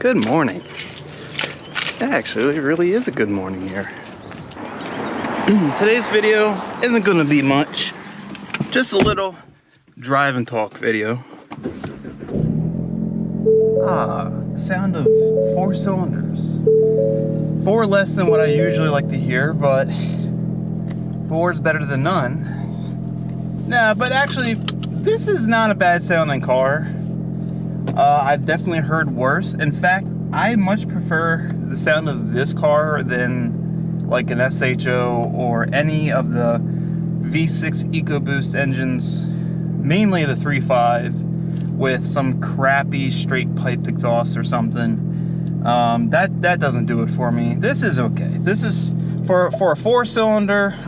Good morning. Actually, it really is a good morning here. Today's video isn't going to be much, just a little drive and talk video. The sound of 4 cylinders. 4 less than what I usually like to hear, but 4 is better than none. Nah, but actually, this is not a bad sounding car. I've definitely heard worse. In fact, I much prefer the sound of this car than like an SHO or any of the V6 EcoBoost engines, mainly the 3.5 with some crappy straight piped exhaust or something. That doesn't do it for me. This is okay. This is for a 4-cylinder,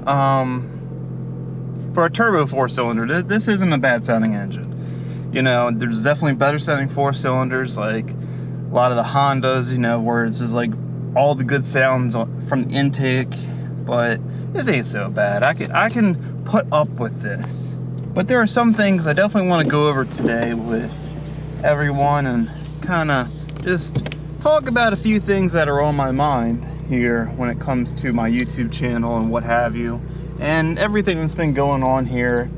for a turbo 4-cylinder. This isn't a bad sounding engine. You know, there's definitely better sounding 4 cylinders, like a lot of the Hondas, you know, where it's just like all the good sounds from the intake, but this ain't so bad. I can put up with this. But there are some things I definitely want to go over today with everyone and kind of just talk about a few things that are on my mind here when it comes to my YouTube channel and what have you, and everything that's been going on here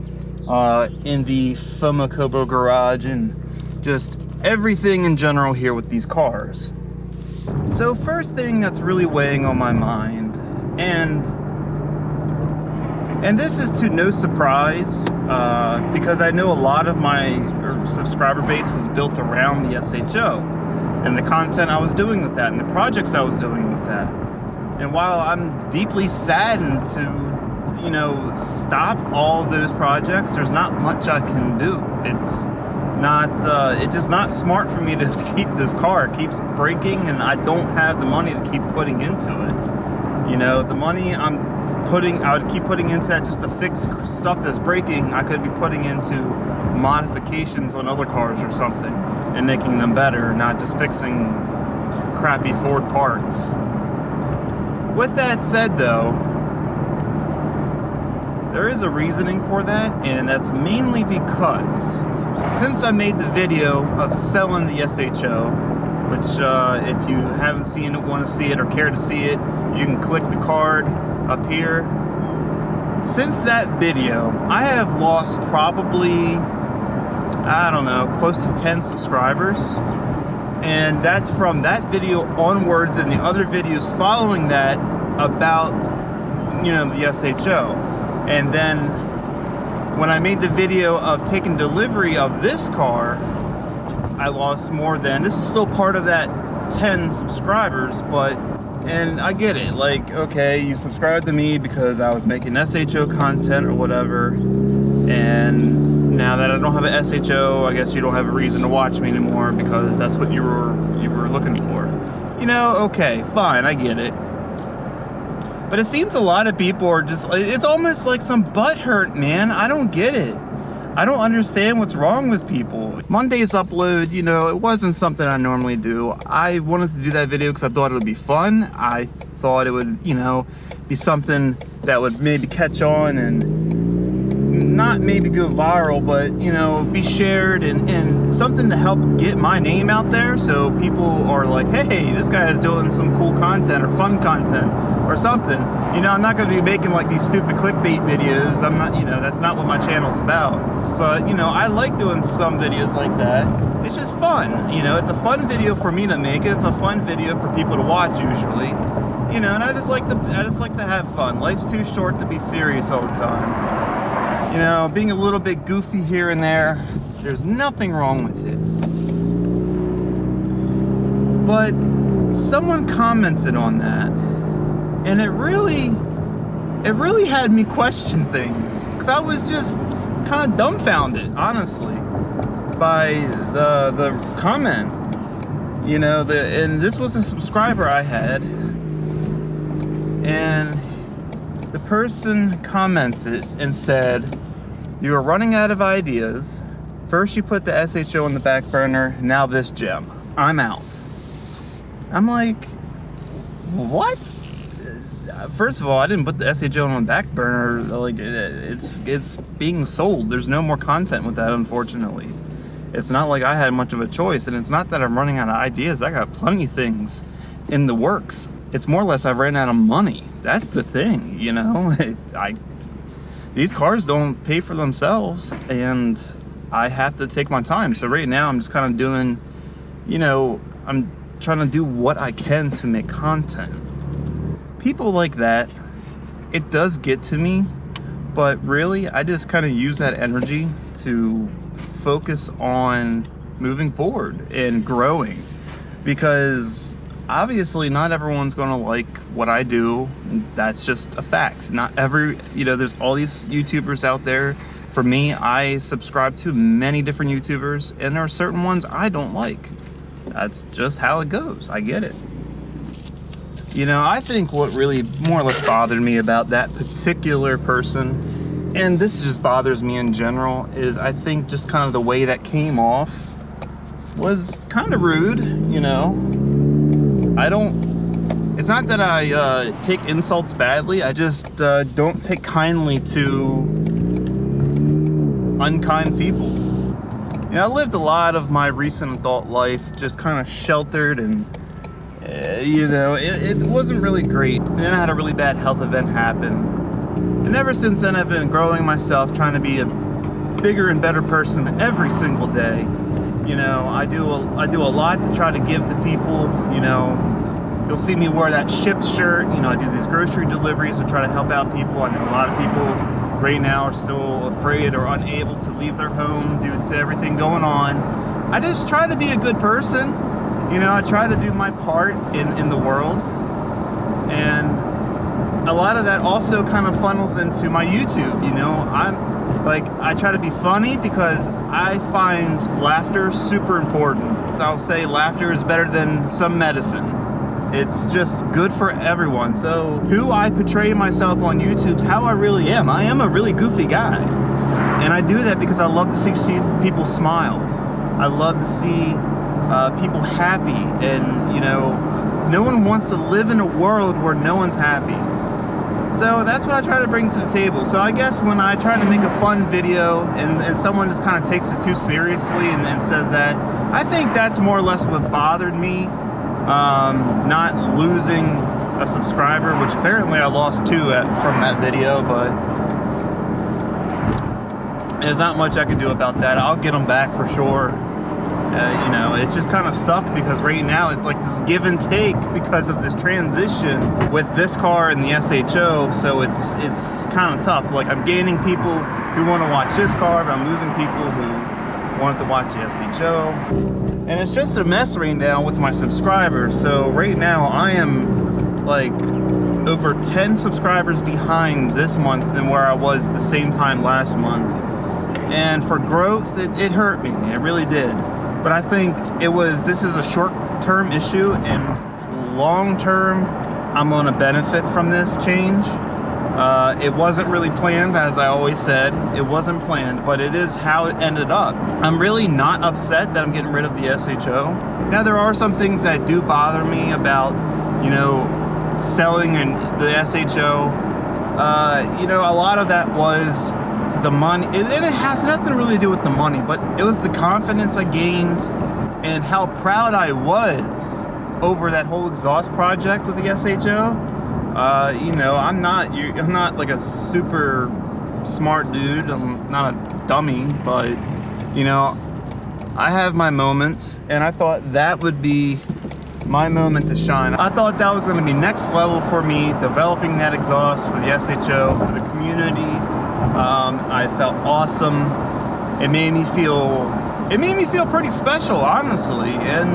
in the Fomokobo garage and just everything in general here with these cars. So first thing that's really weighing on my mind, and this is to no surprise, because I know a lot of my subscriber base was built around the SHO and the content I was doing with that and the projects I was doing with that. And while I'm deeply saddened to, you know, stop all of those projects, there's not much I can do. It's just not smart for me to keep this car. It keeps breaking and I don't have the money to keep putting into it. You know, the money I would keep putting into that just to fix stuff that's breaking, I could be putting into modifications on other cars or something and making them better, not just fixing crappy Ford parts. With that said though, there is a reasoning for that, and that's mainly because since I made the video of selling the SHO, which if you haven't seen it, want to see it, or care to see it, you can click the card up here. Since that video, I have lost probably, I don't know, close to 10 subscribers. And that's from that video onwards and the other videos following that about, you know, the SHO. And then when I made the video of taking delivery of this car, I lost more than, this is still part of that 10 subscribers, but, and I get it, like, okay, you subscribed to me because I was making SHO content or whatever, and now that I don't have an SHO, I guess you don't have a reason to watch me anymore because that's what you were looking for. You know, okay, fine, I get it. But it seems a lot of people are just, it's almost like some butthurt, man. I don't get it. I don't understand what's wrong with people. Monday's upload, you know, it wasn't something I normally do. I wanted to do that video because I thought it would be fun. I thought it would, you know, be something that would maybe catch on and not maybe go viral, but, you know, be shared and something to help get my name out there so people are like, hey, this guy is doing some cool content or fun content or something. You know, I'm not going to be making like these stupid clickbait videos. I'm not, you know, that's not what my channel's about. But, you know, I like doing some videos like that. It's just fun. You know, it's a fun video for me to make. It's a fun video for people to watch usually. You know, and I just like to have fun. Life's too short to be serious all the time. You know, being a little bit goofy here and there, there's nothing wrong with it. But someone commented on that, and it really had me question things, because I was just kind of dumbfounded, honestly, by the comment. You know, and this was a subscriber I had, and the person commented and said, you are running out of ideas. First you put the SHO on the back burner, now this gem. I'm out. I'm like, what? First of all, I didn't put the SHO on the back burner. Like, it's being sold. There's no more content with that, unfortunately. It's not like I had much of a choice, and it's not that I'm running out of ideas. I got plenty of things in the works. It's more or less I've ran out of money. That's the thing, you know. These cars don't pay for themselves, and I have to take my time. So right now I'm just kind of doing, you know, I'm trying to do what I can to make content. People like that, it does get to me, but really I just kind of use that energy to focus on moving forward and growing, because obviously not everyone's gonna like what I do. That's just a fact. Not every, you know, there's all these YouTubers out there. For me, I subscribe to many different YouTubers, and there are certain ones I don't like. That's just how it goes. I get it. You know, I think what really more or less bothered me about that particular person, and this just bothers me in general, is I think just kind of the way that came off was kind of rude, you know. It's not that I take insults badly, I just don't take kindly to unkind people. You know, I lived a lot of my recent adult life just kind of sheltered, and you know, it wasn't really great. And then I had a really bad health event happen. And ever since then, I've been growing myself, trying to be a bigger and better person every single day. You know, I do a lot to try to give to people. You know, you'll see me wear that ship shirt. You know, I do these grocery deliveries to try to help out people. I know a lot of people right now are still afraid or unable to leave their home due to everything going on. I just try to be a good person. You know, I try to do my part in the world, and a lot of that also kind of funnels into my YouTube. You know, I try to be funny because I find laughter super important. I'll say laughter is better than some medicine. It's just good for everyone. So who I portray myself on YouTube is how I really am. I am a really goofy guy, and I do that because I love to see people smile. I love to see people happy, and you know, no one wants to live in a world where no one's happy. So that's what I try to bring to the table. So I guess when I try to make a fun video and someone just kind of takes it too seriously and says that, I think that's more or less what bothered me. Not losing a subscriber, which apparently I lost 2 from that video, but there's not much I can do about that. I'll get them back for sure. You know, it just kind of sucked because right now it's like this give and take because of this transition with this car and the SHO. So it's kind of tough. Like, I'm gaining people who want to watch this car, but I'm losing people who want to watch the SHO. And it's just a mess right now with my subscribers. So right now I am like over 10 subscribers behind this month than where I was the same time last month. And for growth, it hurt me. It really did. But I think this is a short-term issue, and long-term, I'm going to benefit from this change. It wasn't really planned, as I always said. It wasn't planned, but it is how it ended up. I'm really not upset that I'm getting rid of the SHO. Now, there are some things that do bother me about, you know, selling the SHO. You know, a lot of that was the money, and it has nothing really to do with the money, but it was the confidence I gained and how proud I was over that whole exhaust project with the SHO. You know, I'm not like a super smart dude. I'm not a dummy, but you know, I have my moments, and I thought that would be my moment to shine. I thought that was going to be next level for me, developing that exhaust for the SHO, for the community. I felt awesome. It made me feel pretty special, honestly, and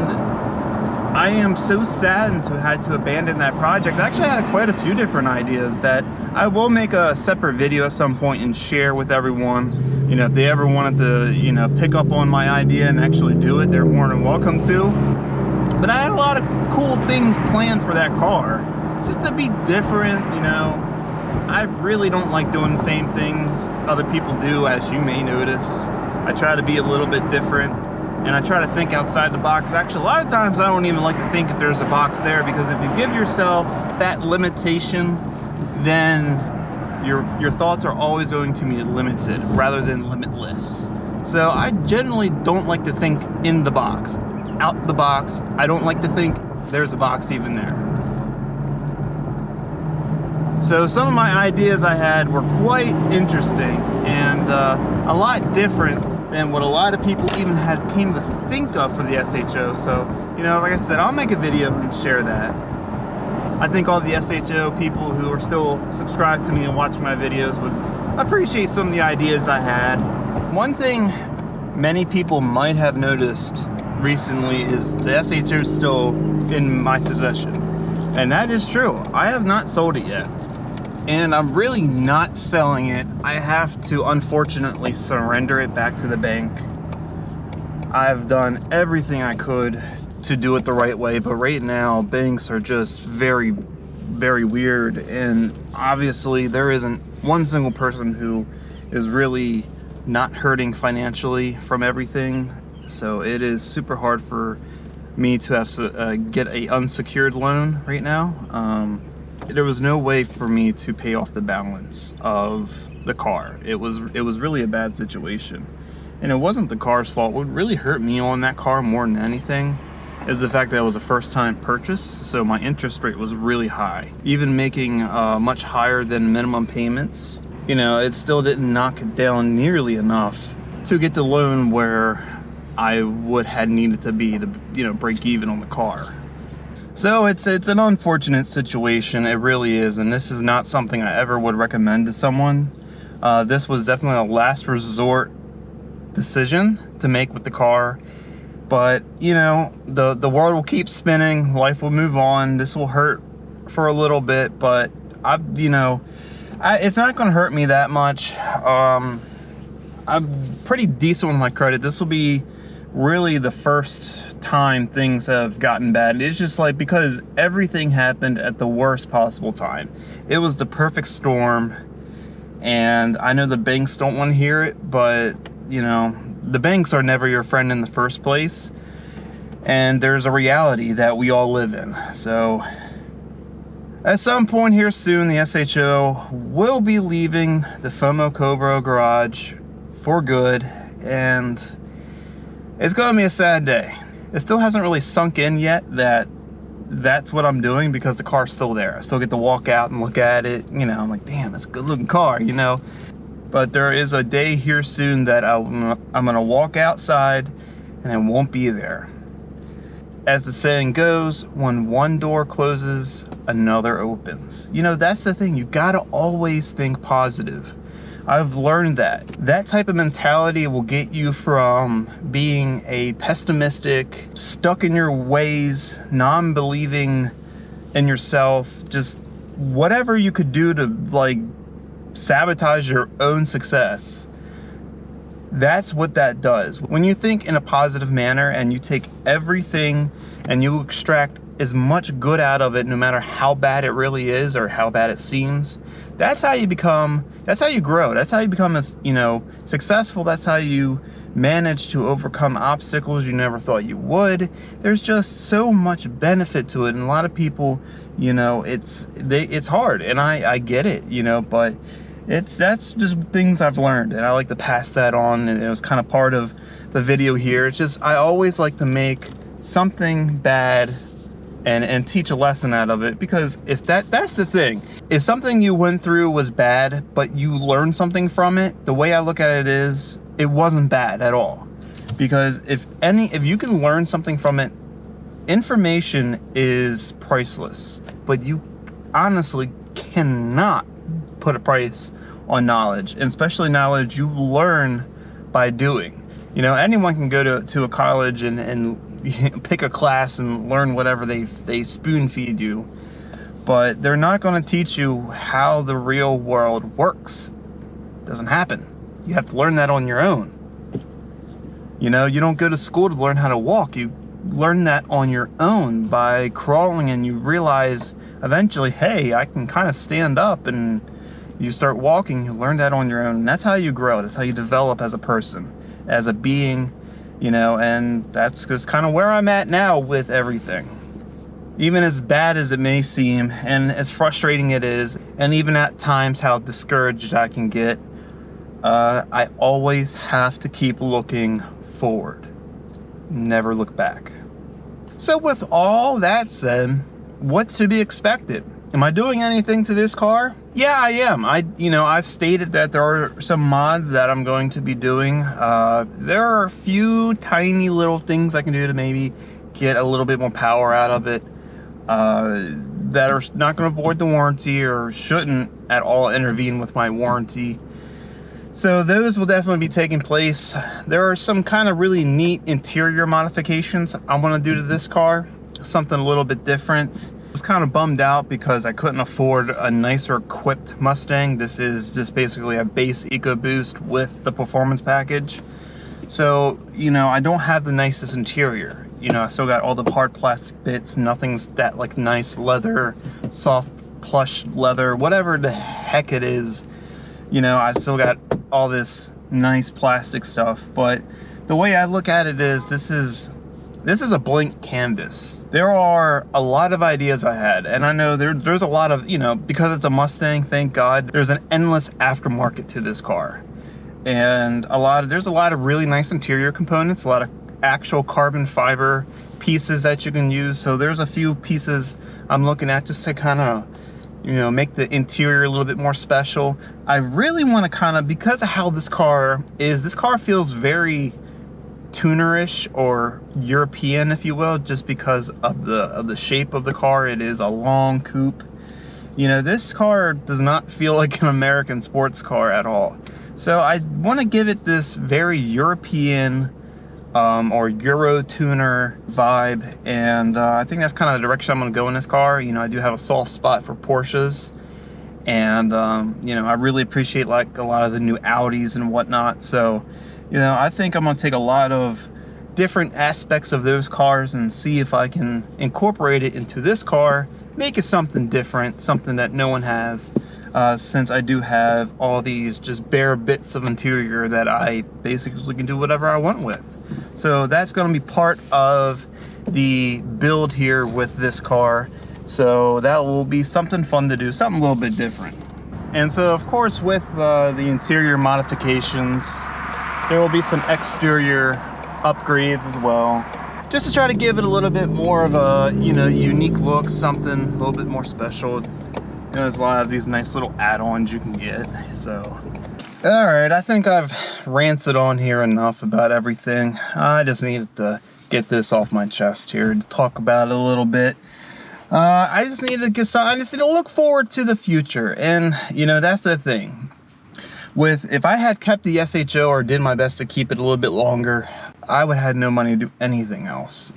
I am so saddened to have had to abandon that project. I actually had quite a few different ideas that I will make a separate video at some point and share with everyone. You know, if they ever wanted to, you know, pick up on my idea and actually do it, they're more than welcome to. But I had a lot of cool things planned for that car, just to be different, you know. I really don't like doing the same things other people do, as you may notice. I try to be a little bit different, and I try to think outside the box. Actually, a lot of times I don't even like to think if there's a box there, because if you give yourself that limitation, then your thoughts are always going to be limited rather than limitless. So I generally don't like to think in the box. Out the box, I don't like to think there's a box even there. So some of my ideas I had were quite interesting and a lot different than what a lot of people even came to think of for the SHO. So, you know, like I said, I'll make a video and share that. I think all the SHO people who are still subscribed to me and watch my videos would appreciate some of the ideas I had. One thing many people might have noticed recently is the SHO is still in my possession. And that is true. I have not sold it yet. And I'm really not selling it. I have to unfortunately surrender it back to the bank. I've done everything I could to do it the right way, but right now banks are just very, very weird, and obviously there isn't one single person who is really not hurting financially from everything. So it is super hard for me to have to get a unsecured loan right now. There was no way for me to pay off the balance of the car. It was really a bad situation, and it wasn't the car's fault. What really hurt me on that car more than anything is the fact that it was a first-time purchase, so my interest rate was really high. Even making much higher than minimum payments, you know, it still didn't knock it down nearly enough to get the loan where I would have needed to be to, you know, break even on the car. So it's an unfortunate situation, it really is, and this is not something I ever would recommend to someone. This was definitely a last resort decision to make with the car, but you know, the world will keep spinning, life will move on. This will hurt for a little bit, but it's not going to hurt me that much. I'm pretty decent with my credit. This will be really the first time things have gotten bad. It's just like, because everything happened at the worst possible time. It was the perfect storm, and I know the banks don't want to hear it, but you know, the banks are never your friend in the first place, and there's a reality that we all live in. So at some point here soon, the SHO will be leaving the FOMO Cobra garage for good, and it's gonna be a sad day. It still hasn't really sunk in yet that that's what I'm doing, because the car's still there. I still get to walk out and look at it. You know, I'm like, damn, that's a good looking car, you know. But there is a day here soon that I'm gonna walk outside and it won't be there. As the saying goes, when one door closes, another opens. You know, that's the thing. You gotta always think positive. I've learned that. That type of mentality will get you from being a pessimistic, stuck in your ways, non-believing in yourself, just whatever you could do to like sabotage your own success. That's what that does. When you think in a positive manner and you take everything and you extract as much good out of it, no matter how bad it really is or how bad it seems, that's how you become, that's how you grow, that's how you become, as you know, successful. That's how you manage to overcome obstacles you never thought you would. There's just so much benefit to it, and a lot of people, you know, it's hard, and I get it, you know, but that's just things I've learned, and I like to pass that on, and it was kind of part of the video here. It's just, I always like to make something bad and teach a lesson out of it, because if that's the thing. If something you went through was bad, but you learned something from it, the way I look at it is, it wasn't bad at all. Because if you can learn something from it, information is priceless, but you honestly cannot put a price on knowledge, and especially knowledge you learn by doing. You know, anyone can go to a college and pick a class and learn whatever they spoon feed you, but they're not going to teach you how the real world works. It doesn't happen. You have to learn that on your own. You know, you don't go to school to learn how to walk. You learn that on your own by crawling, and you realize eventually, hey, I can kind of stand up, and you start walking. You learn that on your own, and that's how you grow. That's how you develop as a person, as a being, you know. And that's just kind of where I'm at now with everything. Even as bad as it may seem, and as frustrating it is, and even at times how discouraged I can get, I always have to keep looking forward, never look back. So with all that said, what's to be expected? Am I doing anything to this car? Yeah, I am. I've stated that there are some mods that I'm going to be doing. There are a few tiny little things I can do to maybe get a little bit more power out of it, that are not going to void the warranty or shouldn't at all intervene with my warranty. So those will definitely be taking place. There are some kind of really neat interior modifications I want to do to this car, something a little bit different. I was kind of bummed out because I couldn't afford a nicer equipped Mustang. This is just basically a base EcoBoost with the performance package. So, I don't have the nicest interior. I still got all the hard plastic bits. Nothing's that like nice leather, soft plush leather, whatever the heck it is. I still got all this nice plastic stuff. But the way I look at it is, this is a blank canvas. There are a lot of ideas I had, and I know there's a lot of, because it's a Mustang, thank God, there's an endless aftermarket to this car. And there's a lot of really nice interior components, a lot of actual carbon fiber pieces that you can use. So there's a few pieces I'm looking at just to kind of, make the interior a little bit more special. I really want to because of how this car feels very tunerish or European, if you will, just because of the shape of the car. It is a long coupe. This car does not feel like an American sports car at all. So I want to give it this very European or Euro tuner vibe, and I think that's kind of the direction I'm going to go in this car. I do have a soft spot for Porsches, and I really appreciate like a lot of the new Audis and whatnot. So I think I'm going to take a lot of different aspects of those cars and see if I can incorporate it into this car, make it something different, something that no one has, since I do have all these just bare bits of interior that I basically can do whatever I want with. So that's going to be part of the build here with this car. So that will be something fun to do, something a little bit different. And so of course with the interior modifications, there will be some exterior upgrades as well, just to try to give it a little bit more of a unique look, something a little bit more special. There's a lot of these nice little add-ons you can get. So all right, I think I've ranted on here enough about everything. I just needed to get this off my chest here to talk about it a little bit. I just need to look forward to the future, and that's the thing. If I had kept the SHO or did my best to keep it a little bit longer, I would have had no money to do anything else.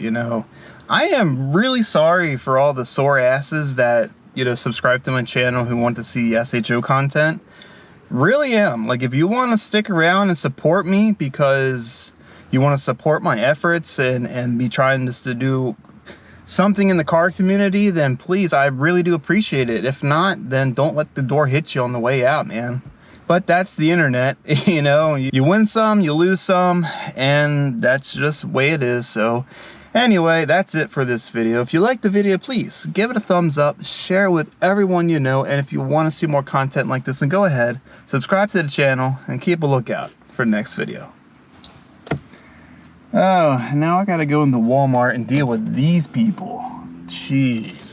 I am really sorry for all the sore asses that subscribe to my channel who want to see SHO content. Really am. Like, if you want to stick around and support me because you want to support my efforts and be trying just to do something in the car community, then please, I really do appreciate it. If not, then don't let the door hit you on the way out, man. But that's the internet. You win some, you lose some, and that's just the way it is. So anyway, that's it for this video. If you liked the video, please give it a thumbs up, share it with everyone you know, and if you want to see more content like this, then go ahead, subscribe to the channel, and keep a lookout for the next video. Oh, now I gotta go into Walmart and deal with these people. Jeez.